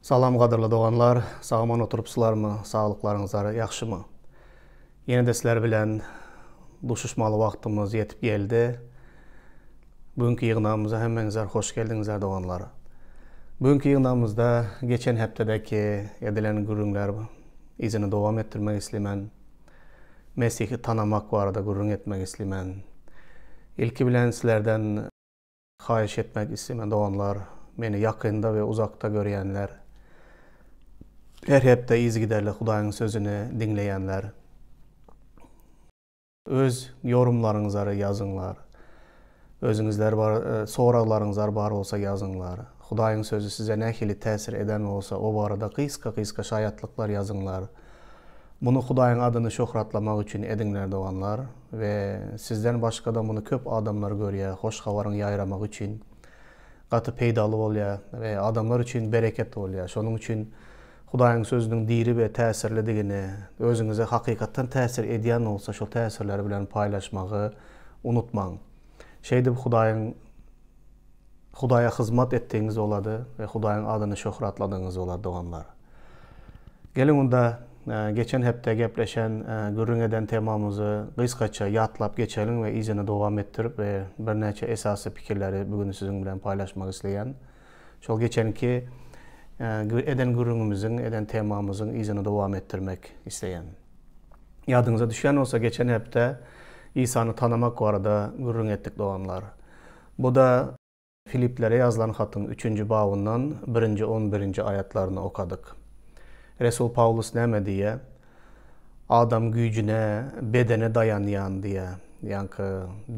Salam qadırlı doğanlar, sağman oturupsılarmı, sağlıqlarınızlar yaxşımı? Yeni de sizler bilen duşuşmalı vaxtımız yetip geldi. Bugünkü yığınağımıza hemmenizler hoş geldinizler doğanlar. Bugünkü yığınağımızda geçen heptedeki edilen gürünler izini devam ettirmek istemen. Mesih'i tanımak var da gürün etmek istemen. İlki bilen sizlerden xahiş etmek istemen doğanlar. Beni yakında ve uzakta göreyenler. Her hepte izgiderli Hudayın sözünü dinleyenler. Öz yorumlarınızları yazınlar. Özünüzler var, soralarınızlar var olsa yazınlar. Hudayın sözü size ne hili tesir eden olsa o barada kıyska şayatlıklar yazınlar. Bunu Hudayın adını şöhratlamak için edinler doğanlar ve sizden başka da bunu köp adamlar görüyor, hoş havarın yayramak için katı peydalı oluyor ve adamlar için bereket oluyor. Şunun için Hudayın sözünün diri ve tesirlidigini, özünüze hakikatten tesir ediyen olsa şu tesirleri bilen paylaşmağı unutmayın. Şeydi Hudaya hizmet ettiğiniz oladı ve Hudayın adını şöhratladığınız oladı doğanlar. Gelin onda geçen hepte gepleşen gürün eden temamızı kıskaça yatlap geçelim ve izini devam ettirip ve bir neçe esası fikirleri bugün sizin bilen paylaşmak isteyen. Şol geçenki eden gürünümüzün, eden temamızın izini devam ettirmek isteyen. Yadınıza düşen olsa geçen hepte İsa'nı tanımak var da gürün ettik doğanlar. Bu da Filiplere yazılan hatın 3. babından 1. 11. ayetlerini okadık. Resul Paulus ne diye? Adam gücüne, bedene dayanyan diye. Yani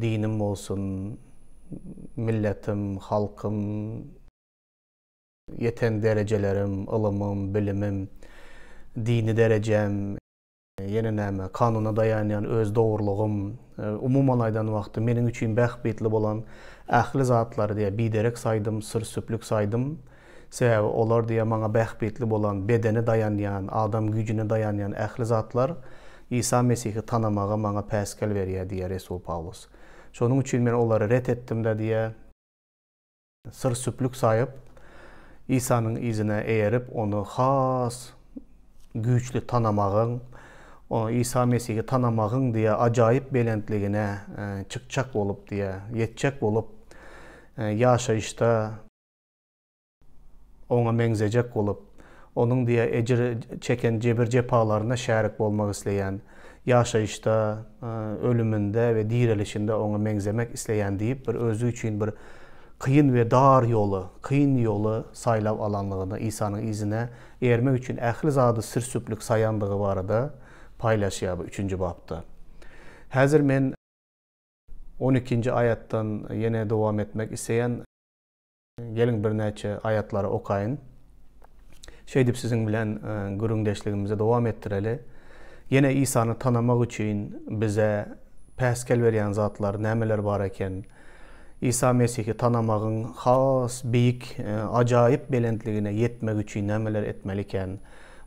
dinim olsun, milletim, halkım, yeten derecelerim, ılımım, bilimim, dini derecem, yeneneme, kanuna dayanyan öz doğruluğum, umuman aydan vaxtı menin üçün bəxbetli olan əxli zatları diye biderek saydım, sır süplük saydım. Sebebi olar diye bana bəxbetli olan bedeni dayanyan, adam gücüne dayanyan əxli zatlar İsa Mesih'i tanımağa bana pəskəl veriyor diye Resul Paulus. Şunun için ben onları ret ettim de diye sır süplük sayıp İsa'nın izine eğerip onu has güçlü tanımağın, o İsa Mesih'i tanımağın diye acayip belentliğine çıkacak olup diye, yetecek olup yaşayışta ona mengzecek olup, onun diye ecir çeken cebir cepalarına şerik olmak isteyen, yaşayışta, ölümünde ve dirilişinde ona mengzemek isteyen deyip bir özü için bir kıyın ve dar kıyın yolu saylav alanlığını İsa'nın izine ermek için əxli zadı sır süplük sayandığı var da paylaşıyor bu 3. babda. Hazır men 12. ayettan yine devam etmek isteyen gelin bir neçe ayetleri okuyun. Şey deyip sizin bilen güründeşliğimize devam ettireli. Yine İsa'nı tanımak için bize pəskəl veriyen zatlar, nemeler var eken, İsa Mesih'i tanımağın has, büyük, acayip belentliğine yetmek için nemeler etmeliken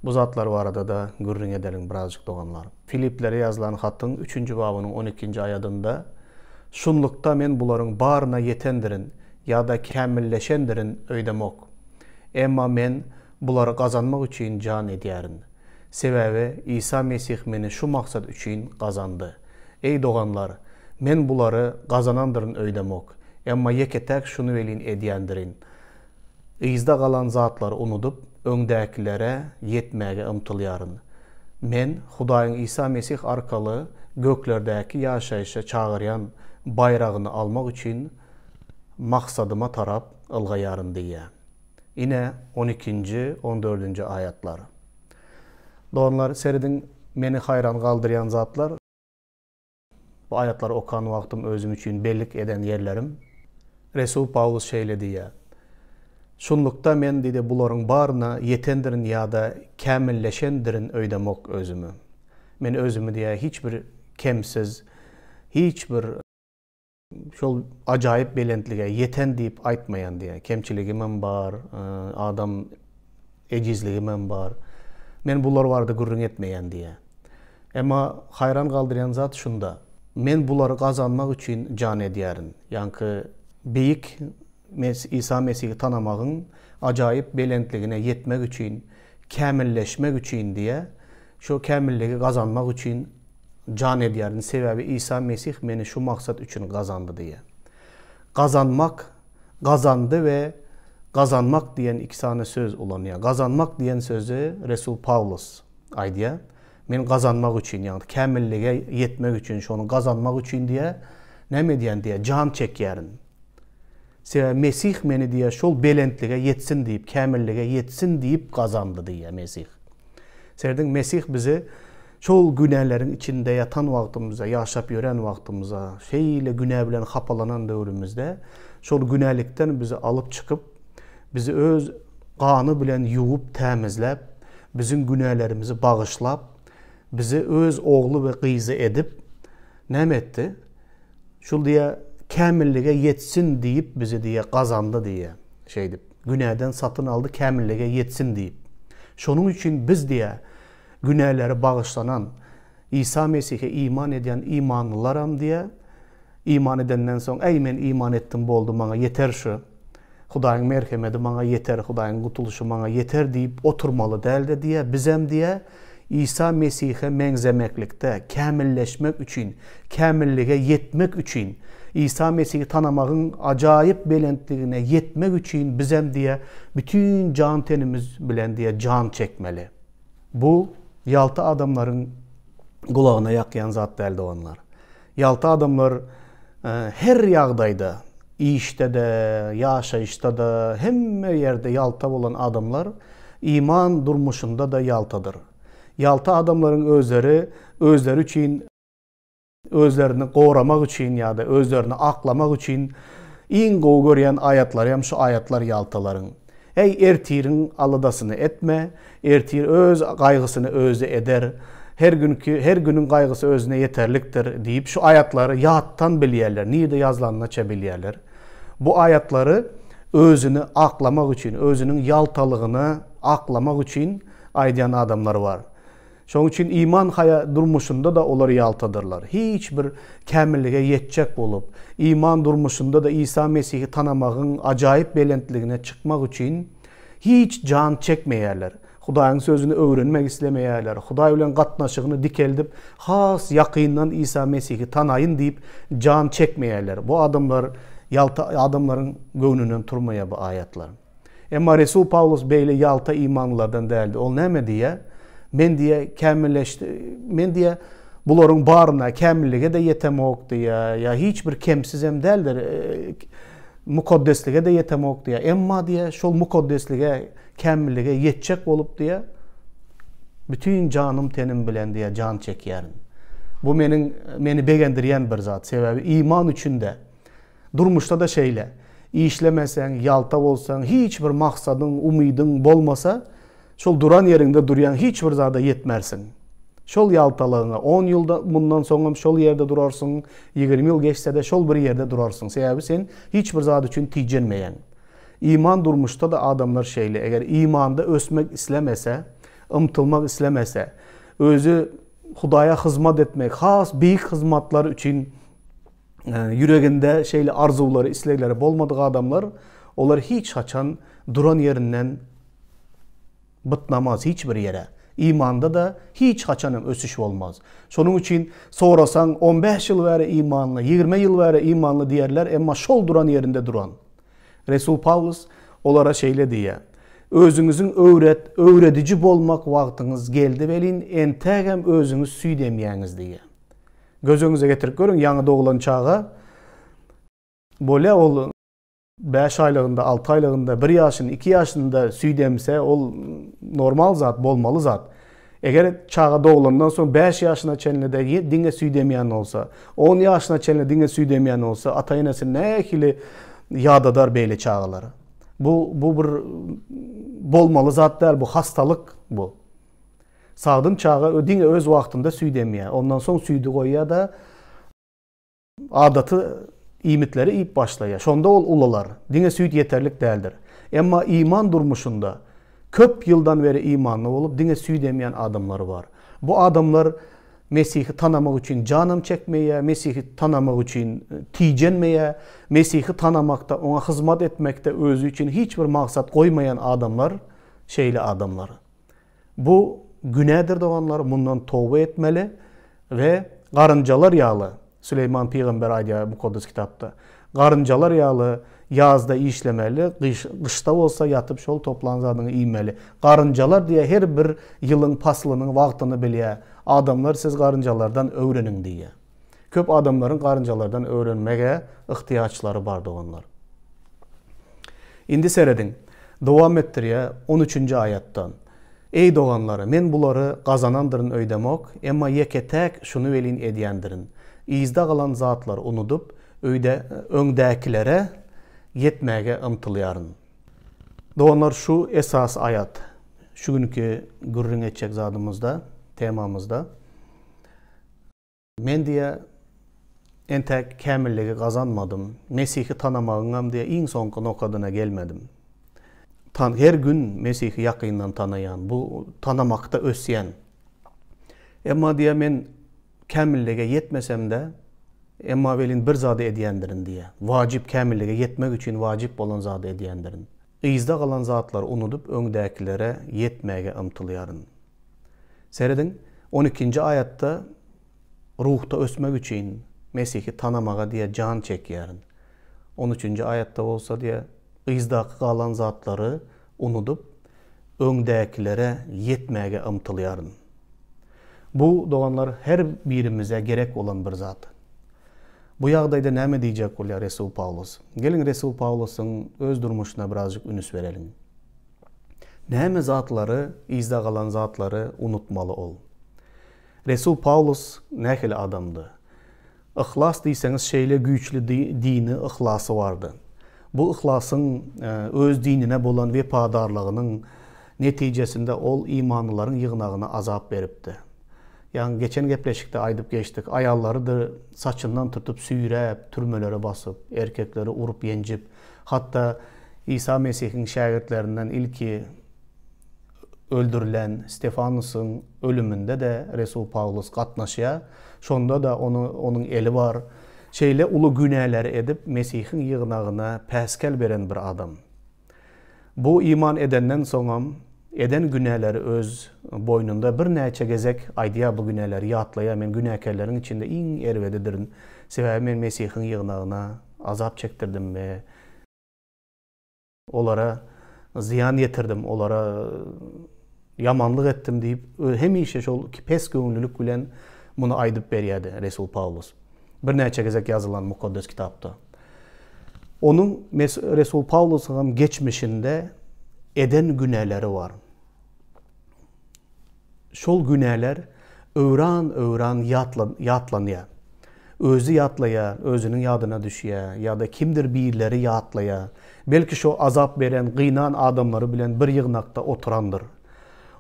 bu zatlar var da gürrün edelim birazcık doğanlar. Filiplere yazılan hatın 3. babının 12. ayadında şunlukta men buların barına yetendirin ya da kemilleşendirin öydemok. Emma men buları kazanmak için can ediyerin. Sebebi İsa Mesih meni şu maksat için kazandı. Ey doğanlar, men buları kazanandırın öydemok. Emma yeketek şunu velin ediyendirin. İzde kalan zatları unutup, öndəkilere yetmeye ımtılyarın. Men, Hudayın İsa Mesih arkalı göklerdeki yaşayışa çağırayan bayrağını almak için maksadıma tarap ılgayarın diye. Yine 12. 14. ayetler. Doğanlar seridin meni hayran kaldırayan zatlar, bu ayetleri okan vaktim özüm için bellik eden yerlerim. Resul Paulus şeyle diye. Şunlukta men dedi buların barına yetendirin ya da kemilleşendirin öydemok özümü. Men özümü diye hiçbir kemsiz, hiçbir şol acayip belentliğe yeten deyip aytmayan diye. Kemçiliğimem var, adam ecizliğimem var. Men bular vardı gürrün etmeyen diye. Ama hayran kaldıran zat şunda. Men buları kazanmak için can ediyerin. Yani büyük İsa Mesih'i tanımağın acayip belentligine yetmek için, kamilleşmek için diye, şu kamilligi kazanmak için can ediyarın sebebi İsa Mesih beni şu maksat için kazandı diye. Kazanmak, kazandı ve kazanmak diyen iki tane söz olan ya. Kazanmak diyen sözü Resul Pavlus aydiya. Men kazanmak için yani kamillige yetmek için, şonu kazanmak için diye ne diyen diye can çekyerin. Sebebi Mesih beni diye şol belentlige yetsin deyip, kamillige yetsin deyip kazandı diye Mesih. Serdin Mesih bizi şol günahların içinde yatan vaktimize, yaşap yören vaktimize, şeyle günah bilen hapalanan dövrümüzde şol günahlikten bizi alıp çıkıp, bizi öz kanı bilen yuvup temizlep, bizim günahlarımızı bağışlap, bizi öz oğlu ve kızı edip ne etti? Şol diye kamillige yetsin deyip bizi diye kazandı diye şeydi. Günahdan satın aldı, kamillige yetsin deyip. Şunun için biz diye günahları bağışlanan İsa Mesih'e iman eden imanlılarım diye iman edenden sonra ey men iman ettim boldu bana yeter şu. Hudayın merhameti bana yeter, Hudayın kutuluşu bana yeter deyip oturmalı değildi diye bizem diye İsa Mesih'e menzemeklikte kamilleşmek için, kamillige yetmek için, İsa Mesih'i tanımağın acayip belentliğine yetmek için bizem diye bütün can tenimiz bilen diye can çekmeli. Bu yaltı adamların kulağına yakyan zat değildi onlar. Yaltı adamlar her yağdayda, işte de, yaşayışta da, hem yerde yalta olan adamlar iman durmuşunda da yaltadır. Yalta adamların özleri için, özlerini qoramak için ya da özlerini aklamak için in qow görýän ayatlar hem şu ayatlar yaltaların. Ey ertirin alıdasını etme, ertir öz kaygısını özü eder, her günün kaygısı özüne yeterliktir deyip şu ayatları yattan bilýärler, nirde yazılanına bilýärler. Bu ayatları özünü aklamak için, özünün yaltalığını aklamak için aydayan adamlar var. Şoň için iman durmuşunda da olar yaltadırlar. Hiç bir kamillige yetecek bolup, iman durmuşunda da İsa Mesih'i tanımağın acayip belentliğine çıkmak için hiç can çekmeýärler. Hudaýyň sözünü öwrenmek islemeýärler. Hudaý bilen gatnaşygyny dikeldip, has ýakyndan İsa Mesih'i tanayın deyip can çekmeýärler. Bu adamlar yalta adamların göwnünden turmaya bu ayatlar. Emma Resul Pavlus beýle yalta imanlılardan däldi. Ol näme diye? Men diye kamilleşti. Men diye buların barına kamillige de yetemok diye. Ya hiç bir kemsizem däldir. Mukaddeslige de yetemok diye. Emma diye şol mukaddeslige, kamillige yetecek bolup diye bütün canım tenim bilen diye can çekýärin. Bu meni begendirýän bir zat. Sebebi iman üçinde. Durmuşta da şeyle. İşlemesen, yalta bolsan, hiç bir maksadın, umidin bolmasa, şol duran yerinde duryan hiç bir zada yetmersin. Şol yaltalığına 10 yılda bundan sonra şol yerde durarsın, 20 yıl geçse de şol bir yerde durarsın. Sebebi sen hiç bir zat üçün tijenmeyen. İman durmuşta da adamlar şeyle, eğer imanda ösmek islemese, ımtılmak islemese, özü Hudaya hizmet etmek, has büyük hizmetler için yüreğinde şeyle arzuları, istekleri bolmadığı adamlar, onlar hiç haçan duran yerinden bıtnamaz hiçbir yere. İmanda da hiç haçanım ösüş olmaz. Şunun için sorasan 15 yıl vere imanlı, 20 yıl vere imanlı diyerler ama şol duran yerinde duran. Resul Pavlus olara şeyle diye, özünüzün öğretici bolmak vaktiniz geldi velin entegem özünüz süydemeyeniz diye. Gözünüze getirip görün, yanı doğulan çağa, böyle ol 5 aylığında, 6 aylığında, 1 yaşında, 2 yaşında süydemse, ol normal zat, bolmalı zat. Eğer çağa doğulandan sonra 5 yaşına çenle de dine süydemeyen olsa, 10 yaşına çenle dine süydemeyen olsa, atayınası ne ekili yadadar beyle çağaları. Bu bir bolmalı zat der, bu hastalık bu. Sağdın çağa dine öz vaktinde süydemeyen, ondan sonra süydü koyuya da adatı imitleri iyip başlaya. Şonda ol ulalar. Dine süyd yeterlik değildir. Ama iman durmuşunda köp yıldan beri imanlı olup dine süydemeyen adamları var. Bu adamlar Mesih'i tanımak için canım çekmeye, Mesih'i tanımak için tijenmeye, Mesih'i tanımakta, ona hizmet etmekte özü için hiçbir maksat koymayan adamlar, şeyli adamlar. Bu günahdır doğanlar, bundan tövbe etmeli ve karıncalar yağlı. Süleyman Peygamber aydiya Mukaddes kitapta. Karıncalar yağlı yazda işlemeli, kışta olsa yatıp şol toplanzadını iymeli. Karıncalar diye her bir yılın paslının vaktini biliyor. Adamlar siz karıncalardan öğrenin diye. Köp adamların karıncalardan öğrenmeye ihtiyaçları bardı onlar. İndi seyredin. Devam ettiriyor 13. ayattan. Ey doğanları, men buları kazanandırın öydemok, emma yeketek şunu velin ediyendirin. İzde kalan zatlar unudup, öndekilere yetmege ımtılayarın. Doğanlar şu esas ayat. Şu günkü gürrün etcek zadımızda, temamızda. Men diye entek kamilligi kazanmadım. Mesih'i tanımağınam diye en sonki nokadına gelmedim. Her gün Mesih'i yakından tanıyan, bu tanımakta ösyen. Emma diye men kamillige yetmesem de, emma velin bir zade ediyendirin diye. Vacip kamillige yetmek için vacip olan zade ediyendirin. İzde kalan zatlar unudup öndekilere yetmege ımtılayarın. Seyredin 12. ayatta ruhta ösmek için Mesih'i tanımağa diye can çekiyerin. 13. ayatta olsa diye izde kalan zatları unudup öndekilere yetmege ımtılayarın. Bu doğanlar her birimize gerek olan bir zat. Bu yağdayda näme diyecek oluyor Resul Paulus? Gelin Resul Paulus'un öz durmuşuna birazcık ünüs verelim. Näme zatları, izde kalan zatları unutmalı ol. Resul Paulus nähili adamdı. İhlas diyseniz şeyle güçlü dini ihlası vardı. Bu ihlasın öz dinine bolan vefadarlığının neticesinde ol imanlıların yığınağına azap veripti. Yani geçen gepleşikte aydıp geçtik. Ayalları da saçından tutup süyrep, türmelere basıp, erkekleri urup yencip, hatta İsa Mesih'in şagirdlerinden ilki öldürülen Stefanus'un ölümünde de Resul Paulus katnaşıya. Şonda da onun eli var. Şeyle ulu günahlar edip Mesih'in yığınağına peskel veren bir adam. Bu iman edenden sonra eden günahları öz boynunda bir neçe gezek aydiya bu günahları yatlaya men günahkarların içinde en ervedidirin. Sebebi men Mesih'in yığınağına azap çektirdim ve olara ziyan yetirdim, olara yamanlık ettim deyip hemişe şol pes göңülülük bilen bunu aydıp beriyadi Resul Paulus. Bir neçe gezek yazılan Mukaddes kitapta. Onun Resul Paulus'un geçmişinde eden günahları var. Şol günahlar öğran yatlanıya. Özü yatlaya, özünün yadına düşüye ya da kimdir birileri yatlaya. Belki şu azap veren, kıynan adamları bilen bir yığınakta oturandır.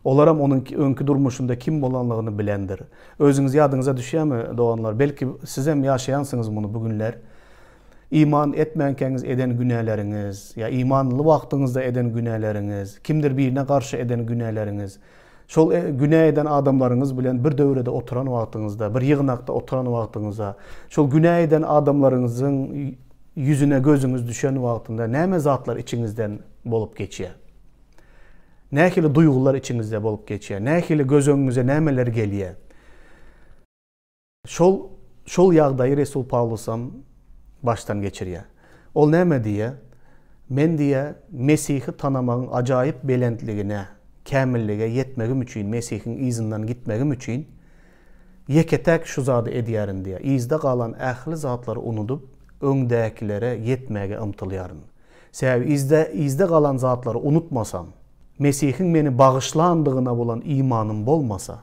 Olaram onun önkü durmuşunda kim olanlığını bilendir. Özünüz yadınıza düşüyor mu doğanlar? Belki siz hem yaşayansınız bunu bugünler. İman etmeyenkeniz eden günahlarınız, ya imanlı vaxtınızda eden günahlarınız, kimdir birine karşı eden günahlarınız, şol günah eden adamlarınız bilen bir dövrede oturan vaxtınızda, bir yığınakta oturan vaxtınızda, şol günah eden adamlarınızın yüzüne gözünüz düşen vaxtında näme zatlar içinizden bolup geçiyor? Nähili duygular içinizde bolup geçiyor? Nähili göz önünüze nämeler geliyor? Şol yağdayı Resul Paulus'am baştan geçiriyor. Ol näme diye? Men diye Mesih'i tanımağın acayip belentliğine, kamillige yetmegim için, Mesih'in izinden gitmegim için yeketek şu zadı ediyerin diye. İzde kalan ähli zatları unudup öndekilere yetmege ımtılayarın. Sebebi izde kalan zatları unutmasam, Mesih'in meni bağışlandığına olan imanım bolmasa,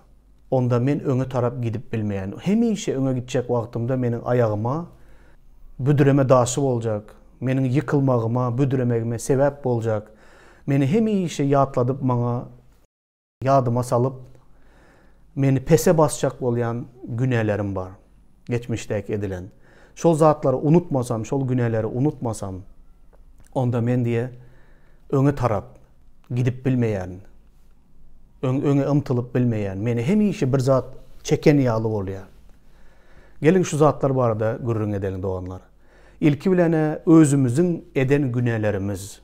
onda men öňe tarap gidip bilmeyen, hemişe öňe gidecek vaktimde menin ayağıma büdüreme daşıp olacak, menin yıkılmağıma, büdüremegime sebep olacak. Meni hemişe yatladıp bana yadıma salıp meni pese basacak olayan günahlarım var. Geçmişteki edilen. Şol zatları unutmasam, şol günahları unutmasam, onda men diye öňe tarap gidip bilmeyen, öňe ımtılıp bilmeyen, meni hemişe bir zat Çeken yağlı oluyor. Gelin şu zatlar barada gurrun edelim doğanlar. İlki bilene özümüzün eden günahlarımız.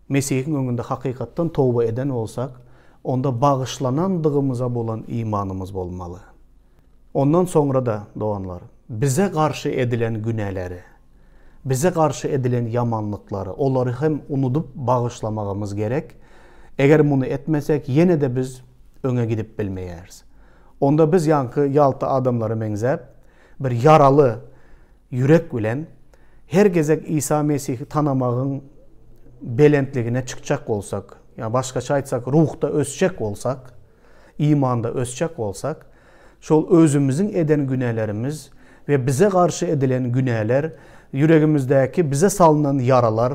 Mesih'in önünde hakikattan tövbe eden olsak, onda bağışlanandığımıza bolan imanımız olmalı. Ondan sonra da doğanlar, bize karşı edilen günahları, bize karşı edilen yamanlıkları, onları hem unutup bağışlamamız gerek. Eğer bunu etmesek, yine de biz öne gidip bilmeyiz. Onda biz yankı yaltı adamları mengzep, bir yaralı yürek bilen, her gezek İsa Mesih'i tanımağın belentligine çıkacak olsak, yani başka aytsak ruhta ösecek olsak, imanda ösecek olsak, şol özümüzün eden günahlarımız ve bize karşı edilen günahlar, yüreğimizdeki bize salınan yaralar,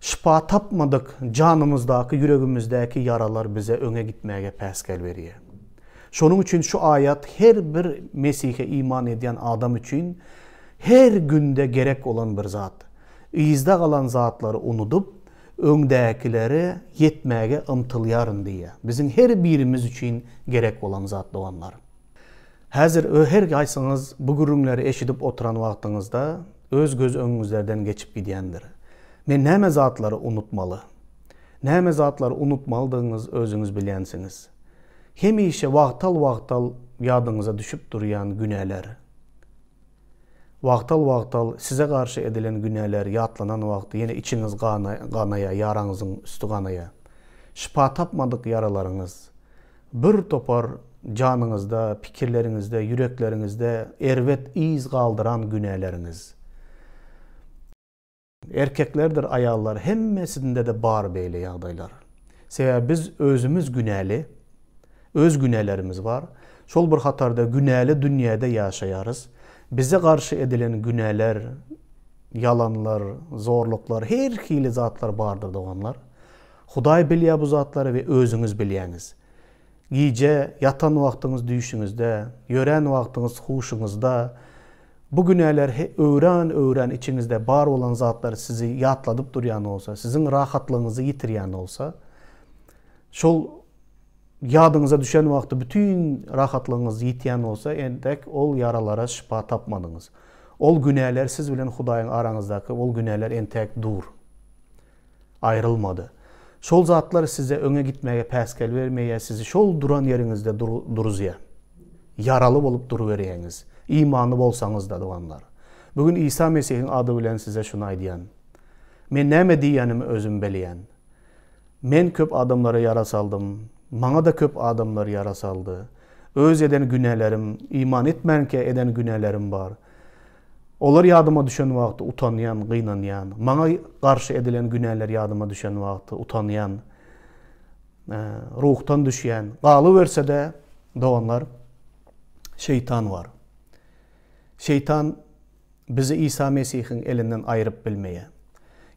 şifa tapmadık canımızdaki, yüreğimizdeki yaralar bize öne gitmeye peskel veriyor. Şunun için şu ayet her bir Mesih'e iman eden adam için her günde gerek olan bir zat. İzde kalan zatları unutup öndekileri yetmeye ımtılyarın diye. Bizim her birimiz için gerek olan zat doğanlar. Hazır her aysanız bu gürünleri eşidip oturan vaktinizde öz göz önünüzlerden geçip gidiyendir. Men näme zatları unutmalı? Näme zatları unutmalıdığınız özünüz bilyensiniz. Hemişe vaqtal yadınıza düşüp duruyan günahlar. Vaqtal size karşı edilen günahlar yatlanan vakti yine içiniz ganaya, yaranızın üstü ganaya. Şifa tapmadık yaralarınız. Bir topar canınızda, fikirlerinizde, yüreklerinizde ervet iz kaldıran günahlarınız. Erkeklerdir, ayallar, hemmesinde de bar beyle yağdaylar. Sebebi biz özümüz günahlı, öz günahlarımız var. Şol bir hatarda günahlı dünyada yaşayarız. Bize karşı edilen günahlar, yalanlar, zorluklar, her hili zatlar bardır doğanlar. Huday biliyor bu zatları ve özünüz bilyeniz. Gece yatan vaktiniz düşünüzde, yören vaktiniz huşunuzda, bu günahlar öğren içinizde bar olan zatlar sizi yatladıp duruyan olsa, sizin rahatlığınızı yitiryen olsa, şol yadınıza düşen vakti bütün rahatlığınız yitiyen olsa, endek ol yaralara şifa tapmadınız. Ol günahlar siz bilen Hudayın aranızdaki ol günahlar entek dur. Ayrılmadı. Şol zatlar size öne gitmeye peskel vermeye, sizi şol duran yerinizde duruzya. Yaralı olup duruvereyiniz. İmanlı bolsanız da doğanlar. Bugün İsa Mesih'in adı bilen size şunu aydiyan. Men näme diýenimi özüm biliyen. Men köp adamlara yara saldım. Bana da köp adamlar yara saldı. Öz eden günahlarım, iman etmenke eden günahlarım var. Olar yadıma düşen vakti utanyan, gıynanyan. Bana karşı edilen günahlar yadıma düşen vakti utanyan, ruhtan düşen. Qalıverse de doğanlar şeytan var. Şeytan bizi İsa Mesih'in elinden ayırıp bilmeye.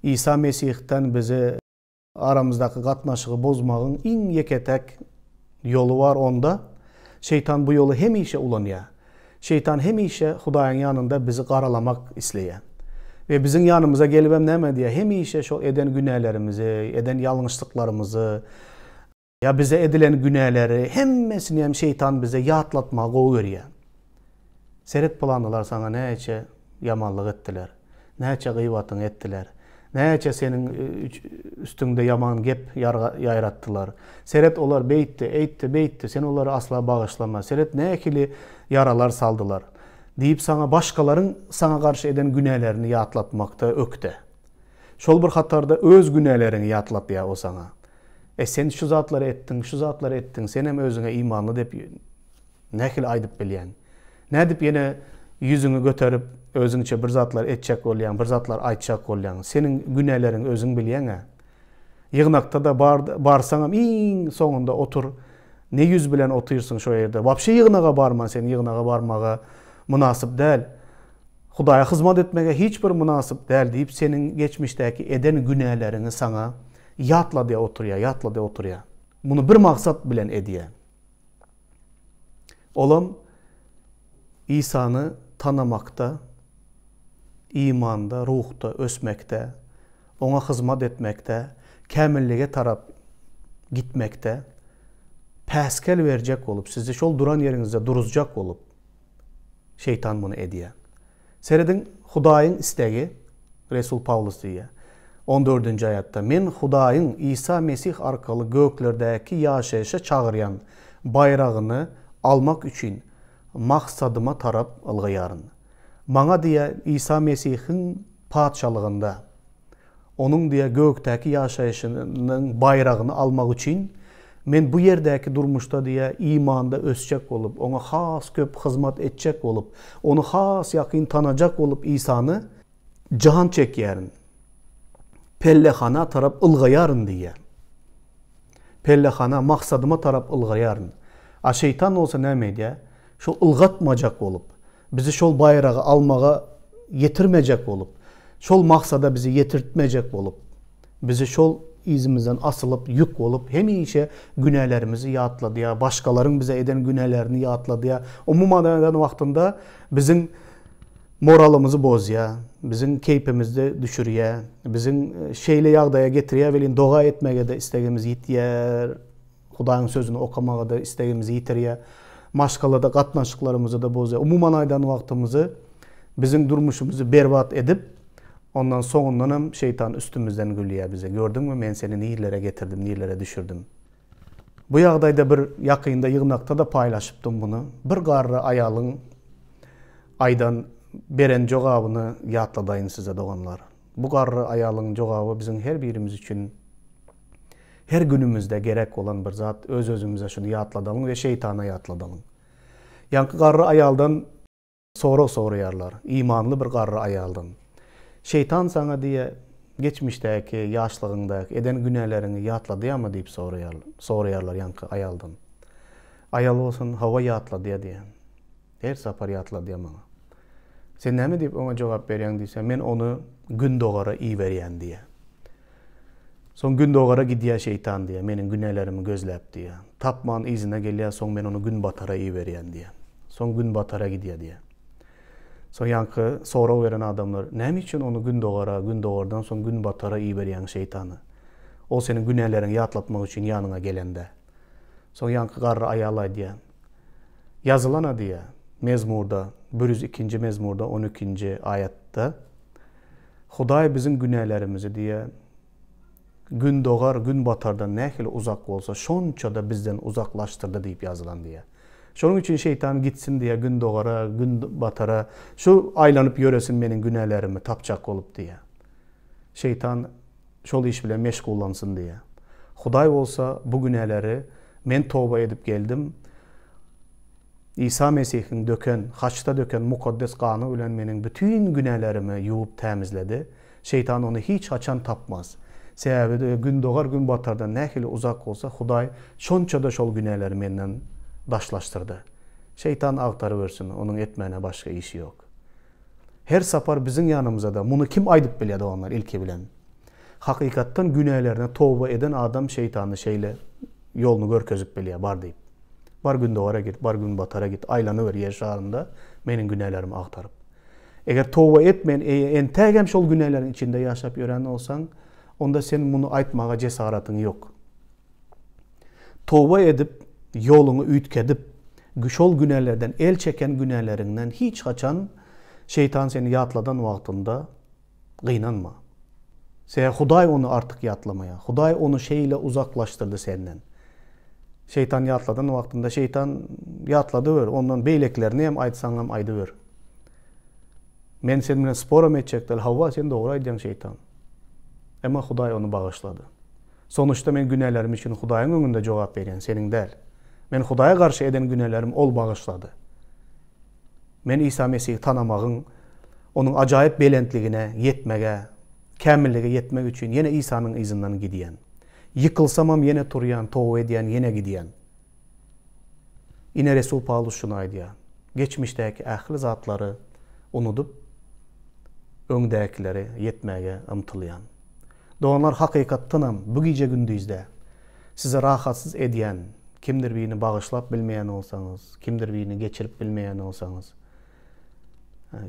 İsa Mesih'ten bizi aramızdaki katnaşığı bozmağın en yeketek yolu var onda. Şeytan bu yolu hemişe ulanıyor. Şeytan hemişe Hudayın yanında bizi qaralamak isleyen. Ve bizim yanımıza gelip näme diye hemişe şu eden günahlarımızı, eden yanlışlıklarımızı, ya bize edilen günahları hemmesini hem şeytan bize yatlatmağa qoyuyor. Seret planlılar sana näçe yamanlık ettiler, näçe gıybatın ettiler, näçe senin üstünde yaman gep yayrattılar. Seret olar beytti, sen onları asla bağışlama. Seret näkili yaralar saldılar. Deyip sana başkaların sana karşı eden günahlarını yatlatmakta ökte. Şol bir hatarda öz günahlarını yatlat ya o sana. Sen şu zatları ettin, sen hem özüne imanlı dep näkil aydıp bilyen. Ne dip yine yüzünü götürüp özünçe bir zatlar etçek olyan, bir zatlar aytçak olyan. Senin günahların özün bilyen ha. Yığnakta da barsanam en sonunda otur. Ne yüz bilen oturursun şu yerde. Vapşe yığnağa barma, sen yığnağa barmağa münasip değil. Hudaya hizmet etmeye hiçbir münasip değil deyip senin geçmişteki eden günahlarını sana yatla diye oturuyor. Bunu bir maksat bilen ediye. Olam İsa'nı tanımakta, imanda, ruhta, ösmekte, ona hizmet etmekte, kamillige taraf gitmekte, təskel verecek olup, sizi şol duran yerinizde duruzcak olup, şeytan bunu ediyor. Seredin Hudayın istegi, Resul Pavlus diye, 14. ayette, men Hudayın İsa Mesih arkalı göklerdeki yaşayışa çağıryan bayrağını almak için maksadıma tarap ılgıyarın. Bana diye İsa Mesih'in padşalığında, onun diye gökteki yaşayışının bayrağını almak için men bu yerdeki durmuşta diye imanda ösecek olup, ona has köp hizmet edecek olup, onu has yakın tanacak olup İsa'nı cahan çekyerin. Pellehana tarap ılgayarın diye. Pellehana maksadıma tarap ılgayarın. A şeytan olsa ne diye? Şu ılgatmacak olup, bizi şol bayrağı almağa yetirmeyecek olup, şol maksada bizi yetirtmeyecek olup, bizi şol izimizden asılıp yük olup hem işe günahlarımızı yatladı ya, başkaların bize eden günahlarını yatladı ya, o mumadan vaktinde bizim moralımızı bozuya, bizim keyfimizi düşürüye, bizim şeyle yağdaya getiriye, velin dua etmeye de isteğimizi yitiyer, Hudayın sözünü okumaya da isteğimizi yitiriye, maşkalada katnaşıklarımızı da bozuya, umuman aydan vaktimizi bizim durmuşumuzu berbat edip, ondan sonundan şeytan üstümüzden gülüyor bize. Gördün mü, ben seni nehirlere getirdim, nehirlere düşürdüm. Bu yağdayda bir yakında yığınakta da paylaşıptım bunu. Bir garrı ayalın aydan beren cevabını yatladayın size doğanlar. Bu garrı ayalın cevabı bizim her birimiz için her günümüzde gerek olan bir zat. Öz özümüze şunu yatladalım ve şeytana yatladalım. Yankı garrı ayaldan soru-soruyarlar. İmanlı bir garrı ayaldan. Şeytan sana diye geçmişteki, yaşlığındaki, eden günahlarını yatladı ya mı deyip soruyarlar yankı ayaldan. Ayal olsun hava yatladı ya diye. Her sapar yatladı ya bana. Sen ne mi deyip ona cevap veriyorsun diysen, ben onu gün doğara iyi veriyen diye. Son gün doğara gidiyor şeytan diye, benim günahlarımı gözlep diye. Tapman izine geliyor, son ben onu gün batara iyi veriyen diye. Son gün batara gidiyor diye. Son yankı soru veren adamlar, ne için onu gün doğardan son gün batara iyi veriyen şeytanı? O senin günahlarını yatlatmak için yanına gelende. Son yankı garrı ayalay diye. Yazılana diye, mezmurda, 102. mezmurda 12. ayette, Huday bizim günahlarımızı diye, gün doğar, gün batardan ne kadar uzak olsa, şonça da bizden uzaklaştırdı deyip yazılan diye. Şunun için şeytan gitsin diye gün doğara, gün batara, şu aylanıp göresin benim günahlarımı tapacak olup diye. Şeytan şol iş bile meşgullansın diye. Huday olsa bu günahları men tövbe edip geldim. İsa Mesih'in döken, haçta döken mukaddes kanı ile benim bütün günahlarımı yuvup temizledi. Şeytan onu hiç açan tapmaz. Sebebi de gün doğar, gün batardan ne kadar uzak olsa Huday şonça da şol günahları menden daşlaştırdı. Şeytan aktarıversin, onun etmene başka işi yok. Her sapar bizim yanımıza da, bunu kim aydıp biledi onlar ilki bilen. Hakikatten günahlarına tövbe eden adam şeytanı şeyle yolunu görkezip biliyor, bar deyip. Bar gün doğara git, bar gün batara git, aylanıver yer şarında benim günahlarımı aktarıp. Eğer tövbe etmeyen, entegem şol günahların içinde yaşap öğren olsan, onda senin bunu aytmağa cesaretin yok. Tövbe edip, yolunu ütkedip, şol günahlardan, el çeken günahlarından hiç kaçan şeytan seni yatladan vaktinde kıynanma. Huday onu artık yatlamaya, Huday onu şeyle uzaklaştırdı senden. Şeytan yatladan vaktinde şeytan yatladı ver, ondan beyleklerini hem aytsan hem aydı ver. Men seninle sporam edecekler, hava sen doğru aydayan şeytan. Ama Huday onu bağışladı. Sonuçta ben günahlarım için Huday'ın önünde cevap veren, senin değil. Men Huday'a karşı eden günahlarım ol bağışladı. Men İsa Mesih'i tanımağın, onun acayip belentliğine yetmege, kamilliğe yetmek için yine İsa'nın izinden gidiyen. Yıkılsamam yine turuyan, tövbe ediyen, yine gidiyen. Yine Resul Pavlus şunu aydı. Geçmişteki ahli zatları unutup, öndekileri yetmeye ımtılayan. Doğanlar hakikattanam bu gece gündüzde size rahatsız ediyen, kimdir birini bağışlap bilmeyen olsanız, kimdir birini geçirip bilmeyen olsanız,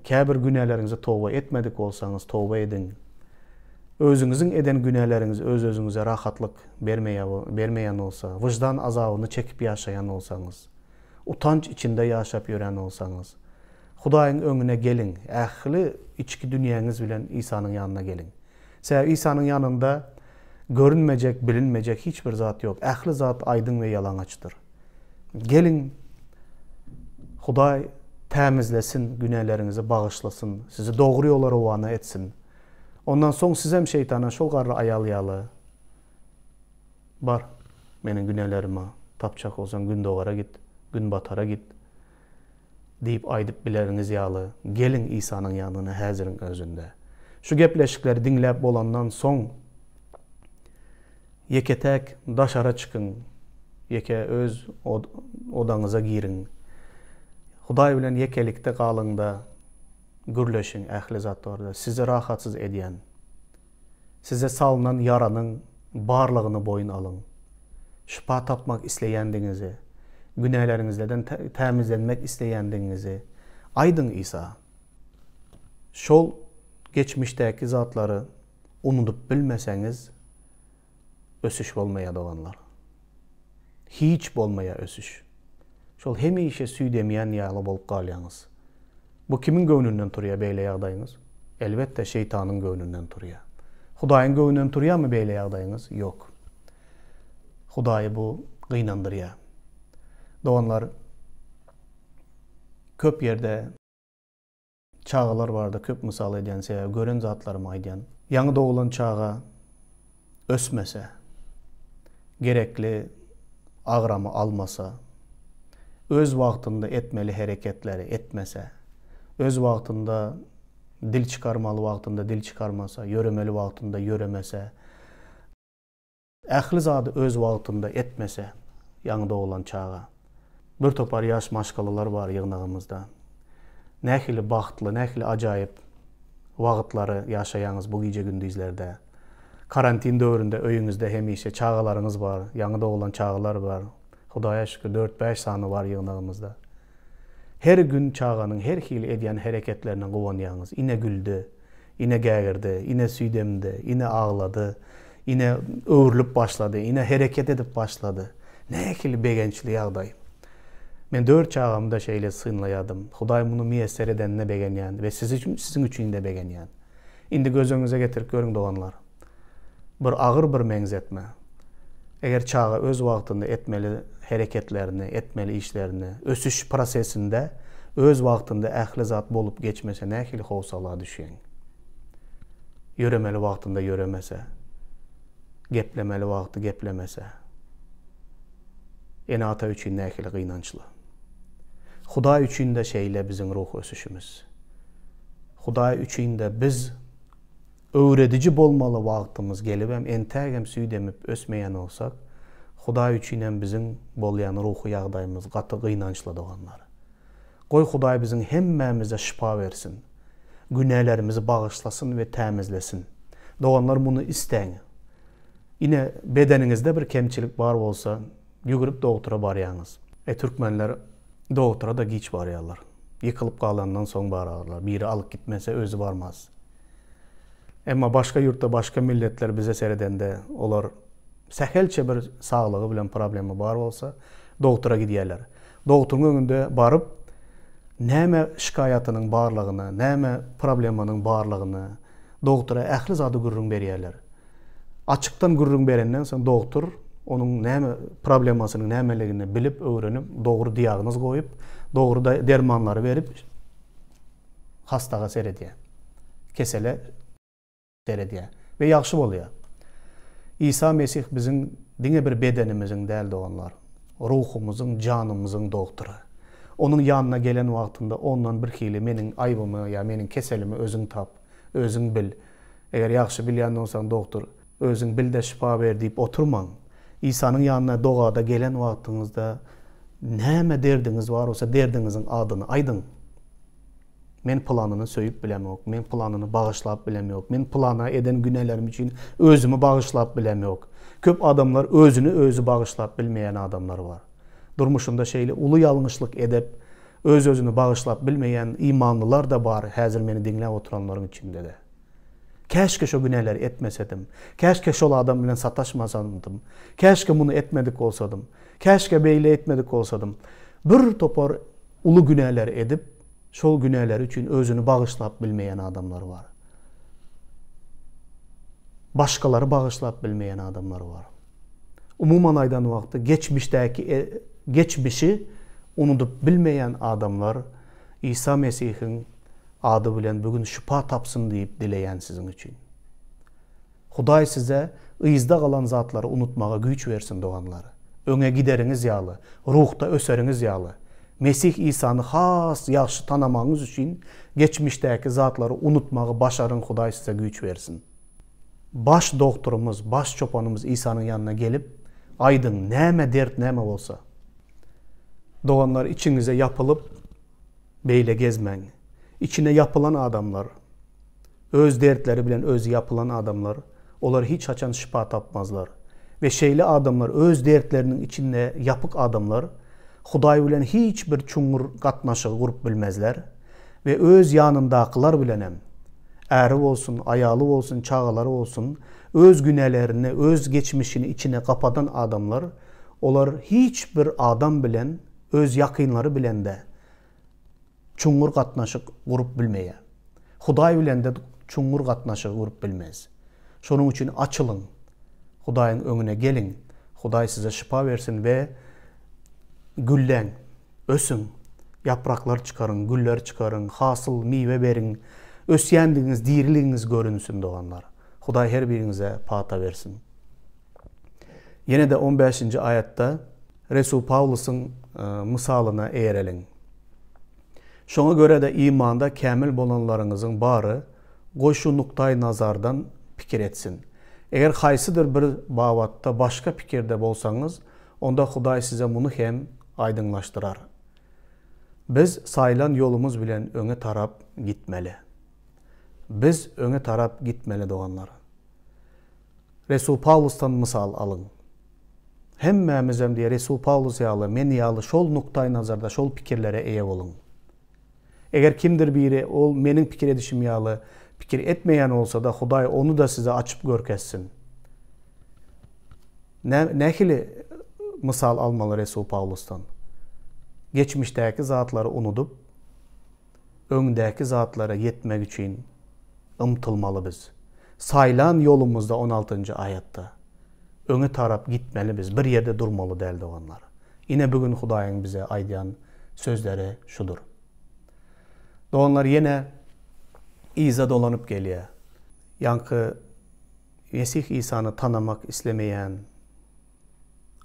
kabir günahlarınızı tövbe etmedik olsanız tövbe edin. özünüzün eden günahlarınız öz-özünüze rahatlık vermeyen olsa, vicdan azabını çekip yaşayan olsanız, utanç içinde yaşap yören olsanız, Hudaýyň öňüne gelin, ähli içki dünýäňiz bilen İsa'nın yanına gelin. Sebäp İsa'nın yanında görünmeyecek, bilinmeyecek hiçbir zat yok. Ähli zat aydın ve yalaňaçdyr. Gelin, Hudaý tämizlesin, günahlarınızı bağışlasın, sizi doğru yola rawana etsin. Ondan soň siz hem şeytana şol garry aýalyaly. Bar, meniň günahlarıma tapçak olsan gün dogara git, gün batara git deyip aydıp bileriniz ýaly. Gelin İsa'nın yanına häziriň özünde. Şu gepleşikleri dinläp bolandan soň yeketek daşara çıkın, yeke öz odaňyza girin. Hudaý bilen yekelikde galyňda gürleşin ähli zatlarda, sizi rahatsız edýän, size salınan yaranyň barlygyny boyun alın. Şifa tapmak isleýändiňizi, günahlarınızdan tämizlenmek isleýändiňizi aydın İsa. Şol geçmişdäki zatları unutup bilmeseňiz ösüş bolmaýa doganlar. Hiç bolmaýa ösüş. Şol hemişe süýdemeýän ýaly bolup galýaňyz. Bu kimin göwnünden turýar beýle ýagdaýyňyz? Elbetde şeytanyň göwnünden turýar. Hudaýyň göwnünden turýarmy beýle ýagdaýyňyz? Yok. Hudaýy bu gynandyrýar. Doganlar köp yerde çağalar barda, köp misal edýän sebäp gören zatlarym aýdýan. Ýaňy dogulan çağa ösmese, gerekli agramy almasa, öz wagtynda etmeli hereketleri etmese, öz wagtynda dil çıkarmalı wagtynda dil çıkarmasa, yöremeli wagtynda yöremese, ähli zady öz wagtynda etmese, ýaňy dogulan çağa. Bir topar yaş maşgalalar var ýygnagymyzda. Nähili bagtly, nähili ajaýyp wagtlary ýaşaýaňyz bu gije gündüzlerde. Karantin döwründe öýüňizde hemişe çağalaryňyz bar, ýaňy dogulan çağalar bar. Hudaýa şükür 4-5 sany var ýygnagymyzda. Her gün çağanyň her hili edýän hereketlerine gowanýaňyz. Ine güldü, ine gägirdi, ine süýdemdi, ine ağladı, ine öwrülüp başladı, ine hereket edip başladı. Nähili begençli ýagdaý. Men 4 çağımda şeýle synlaýadym. Hudaý muny miýesser edenine begenýän we sizin üçin de begenýän. Indi gözüňize getirip görüň doganlar. Bir agyr bir meňzetme. Eger çağa öz wagtynda etmeli hereketlerini, etmeli işlerini, ösüş prosesinde öz wagtynda ähli zat bolup geçmese nähili howsala düşýän. Yöremeli wagtynda yöremese, geplemeli wagty geplemese. Ene ata üçin nähili gynançly. Hudaý üçin de şeýle biziň ruh ösüşimiz. Hudaý üçin de biz öwredici bolmaly wagtymyz gelip hem entägem süýdemip ösmeýän olsak, Hudaý üçin hem biziň bolýan ruhy ýagdaýymyz gaty gynançly doganlar. Goý Hudaý biziň hemmämize şifa bersin. Günahlarymyzy bağışlasın ve tämizlesin. Doganlar muny isteň. Ine bedeniňizde bir kemçilik bar bolsa, ýügürüp dogtura barýaňyz. Türkmenler dogtura da giç barýarlar. Yıkılıp galandan soň bararlar. Biri alıp gitmese özü barmaz. Emma başka yurtda, başka milletler bize seredende olar sähelçe bir saglygy bilen problemi bar bolsa, dogtura gidýärler. Dogturyň öňünde baryp, näme şikayatynyň barlygyny, näme problemanyň barlygyny dogtura ähli zady gürrüň berýärler. Açykdan gürrüň berenden soň dogtur onun näme problemasynyň nämeligini bilip, öwrenip, dogry diagnoz goýup, dogry dermanlary berip hastaga seredýär. Kesele seredýär we ýagşy bolýar. İsa Mesih biziň diňe bir bedenimiziň däl doganlar, ruhumyzyň, janymyzyň dogtury. Onun ýanyna gelen wagtynda ondan bir hili meniň aýbymy ýa meniň keselimi özüň tap, özüň bil. Eger ýagşy bilýän bolsaň dogtur, özüň bil de şifa ber diýip oturmaň. İsa'nın yanına dogada gelen wagtyňyzda näme derdiňiz bar bolsa derdiňiziň adyny aýdyň. Men planını söýüp bilemok, men planını bağışlap bilemok, men plana eden günahlarym üçin özümü bağışlap bilemok. Köp adamlar özünü özü bağışlap bilmeýän adamlar var. Durmuşunda şeýle uly ýalňyşlyk edip öz-özünü bağışlap bilmeýän imanlılar da bar, häzir meni dinläp oturanlaryň içinde de. Keşke şu günahları etmesedim. Keşke şol adam bilen sataşmasaydım. Keşke bunu etmedik olsadım. Keşke beyle etmedik olsadım. Bir topar ulu günahlar edip, şol günahlar için özünü bağışlap bilmeyen adamlar var. Başkaları bağışlap bilmeyen adamlar var. Umuman aydan vakti geçmişi unutup bilmeyen adamlar İsa Mesih'in adı bilen bugün şifa tapsın deyip dileyen sizin için. Huday size ıyızda kalan zatları unutmağa güç versin doğanları. Öne gideriniz yağlı, ruhta öseriniz yağlı. Mesih İsa'nı has yaxşı tanımanız için geçmişteki zatları unutmağı başarın, Huday size güç versin. Baş doktorumuz, baş çopanımız İsa'nın yanına gelip aydın neme dert neme olsa doğanlar içinize yapılıp beyle gezmen. İçine yapılan adamlar, öz dertleri bilen öz yapılan adamlar, onlar hiç açan şifa tapmazlar. Ve şeyli adamlar, öz dertlerinin içinde yapık adamlar, Huday bilen hiçbir çungur katnaşı kurup bilmezler. Ve öz yanındakiler bilenem, eri olsun, ayalı olsun, çağaları olsun, öz günahlerini, öz geçmişini içine kapatan adamlar, onlar hiçbir adam bilen, öz yakınları bilen de çungur katnaşı kurup bilmeye. Huday bilen de çungur katnaşı kurup bilmez. Şunun için açılın. Hudayın önüne gelin. Huday size şifa versin ve güllen, ösün, yapraklar çıkarın, güller çıkarın, hasıl, meyve verin, ösyendiğiniz, diriliğiniz görünsün doğanlar. Huday her birinize pata versin. Yine de 15. ayette Resul Pavlus'un misalına eğerelim. Şuna göre de imanda kamil bolanlarınızın barı goşu nuktay nazardan fikir etsin. Eğer haysıdır bir bavatda başka fikirde bolsanız, onda Huday size bunu hem aydınlaştırar. Biz sayılan yolumuz bilen öne tarap gitmeli. Biz öne tarap gitmeli doğanlar. Resul Pavlus'tan misal alın. Hemmemizem diye Resul Pavlus yağlı, men yağlı şol nuktay nazarda şol fikirlere eye olun. Eğer kimdir biri ol menin fikir edişim yağlı fikir etmeyen olsa da Huday onu da size açıp görkezsin. Nehili misal almalı Resul Pavlus'tan? Geçmişteki zatları unutup öndeki zatlara yetmek için ımtılmalı biz. Sayılan yolumuzda 16. ayette. Öne taraf gitmeli biz. Bir yerde durmalı değerli olanlar. Yine bugün Huday'ın bize aydayan sözleri şudur. Doğanlar yine iza dolanıp geliyor. Yankı Mesih İsa'nı tanımak istemeyen,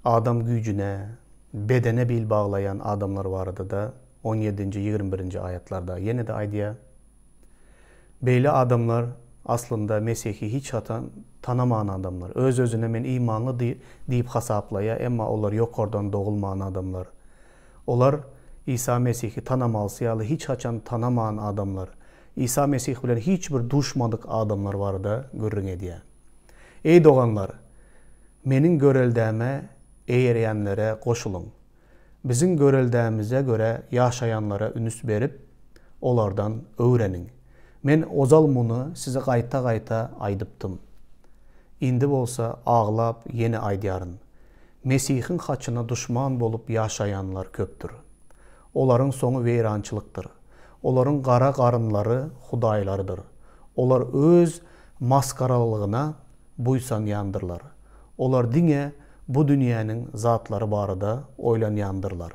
adam gücüne, bedene bil bağlayan adamlar vardı da 17. 21. ayetlerde yine de aydiya. Beyli adamlar aslında Mesih'i hiç tanımayan adamlar. Öz özüne men imanlı deyip hasaplaya ama onlar yok oradan doğulmayan adamlar. Onlar İsa Mesih'i tanımalısıyalı hiç açan tanımayan adamlar. İsa Mesih bilen hiçbir düşmanlık adamlar var da görün ediye. Ey doğanlar, menin göreldeme eğereyenlere koşulun. Bizim göreldemize göre yaşayanlara ünüs verip onlardan öğrenin. Men ozal bunu size qayta aydıptım. İndi olsa ağlap yeni aydiyarın. Mesih'in haçına düşman bolup yaşayanlar köptür. Onların sonu veyrançılıktır. Onların qara qarınları Hudaylarıdır. Onlar öz maskaralığına buysan yandırlar. Onlar dine bu dünyanın zatları barıda oylan yandırlar.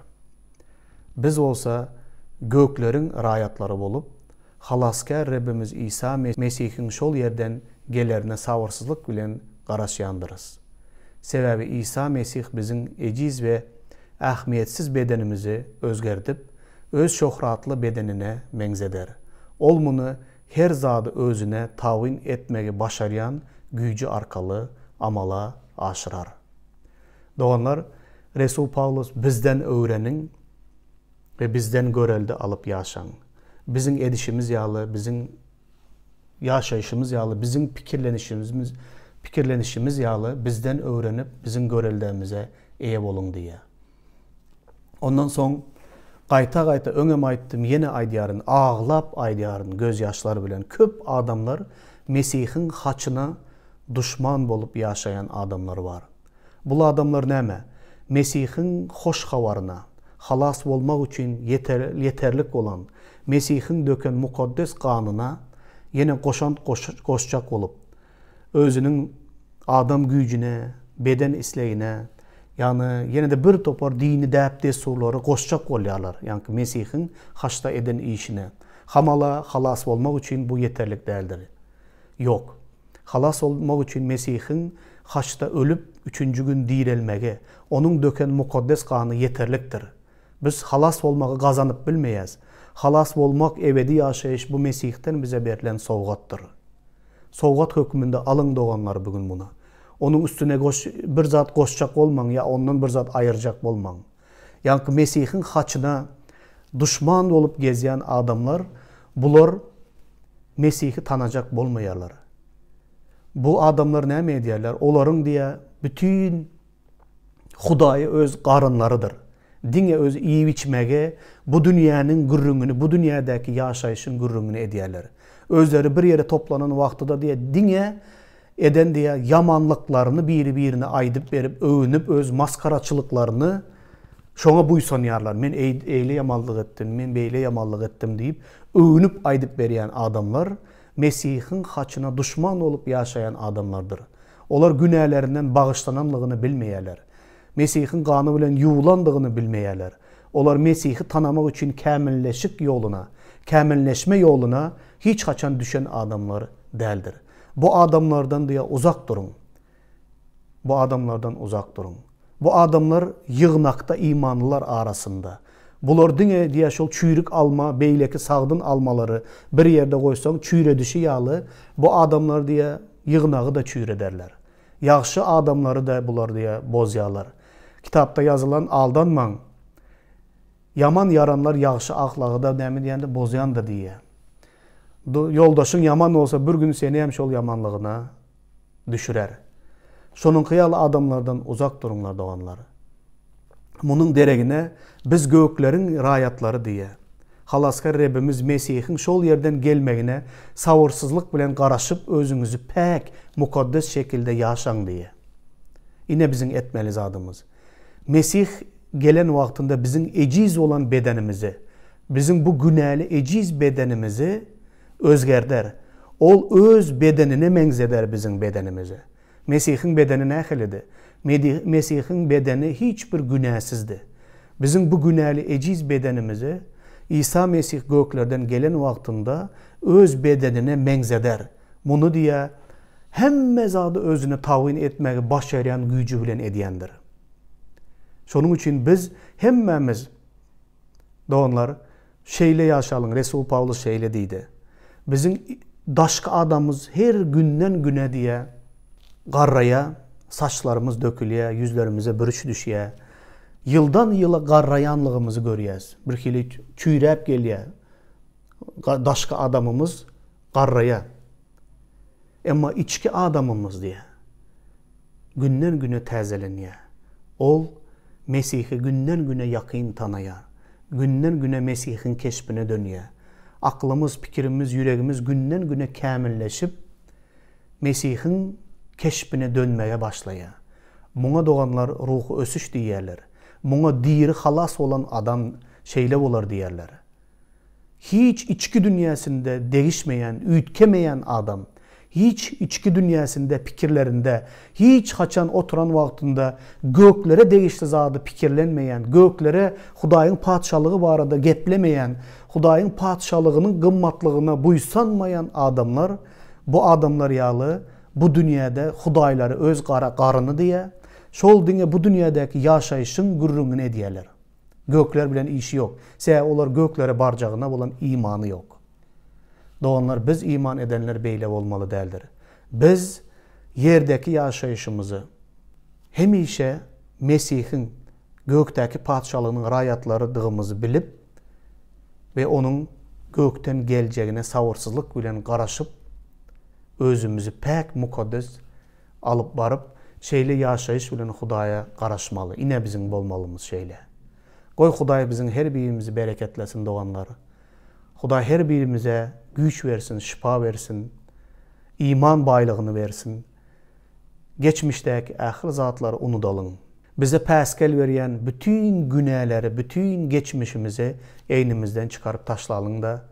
Biz olsa göklerin rayatları bolup, halaskar Rabbimiz İsa Mesih'in şol yerden gelerine savursuzluk bilen qaraş yandırız. Sebebi İsa Mesih bizim eciz ve ahmiyetsiz bedenimizi özgerdip, öz şöhratlı bedenine mengzeder. Olmunu her zadı özüne tavin etmeyi başarayan gücü arkalı amala aşırar. Doğanlar, Resul Pavlus bizden öğrenin ve bizden görelde alıp yaşan. Bizim edişimiz yağlı, bizim yaşayışımız yağlı, bizim fikirlenişimiz yağlı, bizden öğrenip bizim göreldemize eye olun diye. Ondan son qayta öňem aýtdym, yine aýdýaryn, ağlap aýdýaryn, göz ýaşlary bilen köp adamlar Mesih'in haçına düşman bolup yaşayan adamlar var. Bu adamlar näme? Mesih'in hoş havarına, halas olmak için yeterlik olan, Mesih'in döken mukaddes kanına yine koşacak olup, özünün adam gücüne, beden isleğine, yani yine de bir topar dini däpde surları koşacak olýarlar. Yani Mesih'in haçta eden işine. Hamala halas olmak için bu yeterlik değildir. Yok. Halas olmak için Mesih'in haçta ölüp 3. gün dirilmege, onun döken mukaddes kanı yeterliktir. Biz halas olmağı kazanıp bilmeyiz. Halas olmak ebedi yaşayış bu Mesih'ten bize verilen sowgattır. Sowgat hükmünde alın doğanlar bugün buna. Onun üstüne bir zat koşacak olman ya ondan bir zat ayıracak olman. Yani Mesih'in haçına düşman olup gezeyen adamlar, bular Mesih'i tanacak olmayarlar. Bu adamlar ne edýärler? Oların diye bütün Hudaýy öz garynlarydyr. Diňe öz iýip içmege, bu dünýäniň gürrüňini, bu dünýädäki ýaşaýyşyň gürrüňini edýärler. Özleri bir yere toplanan wagtyda diye diňe eden diye yamanlıklarını biri-birine aydıp berip, övünüp öz maskaraçılıklarını şoňa buýsanýarlar. Men eýle yamanlyk etdim, men beýle yamanlyk etdim diýip övünüp aydıp berýän adamlar Mesih'in haçına düşman olup yaşayan adamlardır. Olar günählerinden bağışlananlığını bilmeýärler. Mesih'in kanı bilen yuwulandığını bilmeýärler. Olar Mesih'i tanamak için kämilleşik yoluna, kämilleşme yoluna hiç haçan düşen adamlar däldir. Bu adamlardan diye uzak durun. Bu adamlardan uzak durun. Bu adamlar yığnakta imanlılar arasında. Bular diye diye şol çüyrük alma, beýleki sagdyn almaları bir yerde koysaň çüyre düşi ýaly. Bu adamlar diye yığnağı da çüyrederler. Yaxşı adamları da bular diye bozýarlar. Kitapta yazılan aldanmaň. Yaman yaranlar yaxşı ahlaky da näme diýende bozýandyr diye. Yoldaşın yaman olsa bir gün seni hem şol yamanlığına düşürer. Şonun kıyalı adamlardan uzak durunlar doğanlar. Bunun deregine biz göklerin rayatları diye. Halaskar Rabbimiz Mesih'in şol yerden gelmegine savursuzluk bilen garaşıp özünüzü pek mukaddes şekilde yaşan diye. Yine bizim etmeliz adımız. Mesih gelen vaktinde bizim eciz olan bedenimizi, bizim bu günahlı eciz bedenimizi özgerder. Ol öz bedenine mengzeder bizim bedenimizi. Mesih'in bedeni ne hilidir? Mesih'in bedeni hiçbir günahsizdi. Bizim bu günahlı eciz bedenimizi İsa Mesih göklerden gelen vaktinde öz bedenine mengzeder. Bunu diye hem zadı özüne tavin etmeyi başarayan gücü bilen edýändir. Şonun için biz hemmemiz doğanlar şeyle yaşalın. Resul Pavlus şeyle deydi. Bizim daşka adamımız her günden güne diye garraya, saçlarımız dökülüye, yüzlerimize bürüç düşüye, yıldan yıla garrayanlığımızı görüyoruz. Bir kili çüyrep geliyor. Daşka adamımız garraya. Ama içki adamımız diye günden güne təzeleniyor. Ol Mesih'i günden güne yakın tanaya, günden güne Mesih'in keşfine dönüyor. Aklımız, pikirimiz, yüreğimiz günden güne kämilleşip Mesih'in keşfine dönmeye başlaya. Buna doğanlar ruhu ösüş diýerler. Buna diri halas olan adam şeyle olar diýerler. Hiç içki dünyasında değişmeyen, ütkemeyen adam, hiç içki dünyasında pikirlerinde, hiç haçan oturan vaktinde göklere değişti zadı pikirlenmeyen, göklere Hudaýyň padşalygy barada geplemeyen, Hudaýyň padşalygynın gymmatlygına buýsanmayan adamlar, bu adamlar ýaly bu dünyada Hudaýlary öz garyny diye, şol diňe bu dünyadaki yaşayışın gürrüňini edýärler. Gökler bilen işi yok. Olar göklere barjagına bolan imanı yok. Doğanlar biz iman edenler beýle bolmaly däldir. Biz yerdeki yaşayışımızı hemişe Mesih'in gökteki padşalygynyň raýatlarydygymyzy bilip ve onun gökten geljegine savursuzluk bilen garaşyp özümüzü pek mukaddes alıp barıp şeyle yaşayış bilen Hudaýa garaşmaly. Ine bizim bolmalymız şeyle. Goý Hudaý bizim her birimizi bereketlesin doğanlar. Hudaý her birimize güç versin, şifa versin. iman baylığını versin. Geçmişdeki ahir zatları unudalım. Bize päskel veriyen bütün günahları, bütün geçmişimizi eynimizden çıkarıp taşlayalım da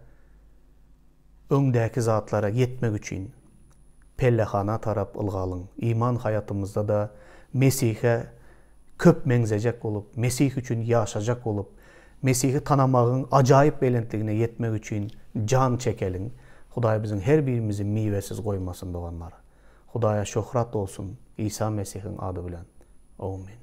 öndeki zatlara yetmek için pellehana tarap ılgalın. İman hayatımızda da Mesih'e köp mengzecek olup, Mesih için yaşayacak olup, Mesih'i tanamağın acayip belentliğine yetmek için can çekelin. Hudaý bizim her birimizi meyvesiz koymasın doğanlara. Hudaýa şöhret olsun İsa Mesih'in adı bilen. Amin.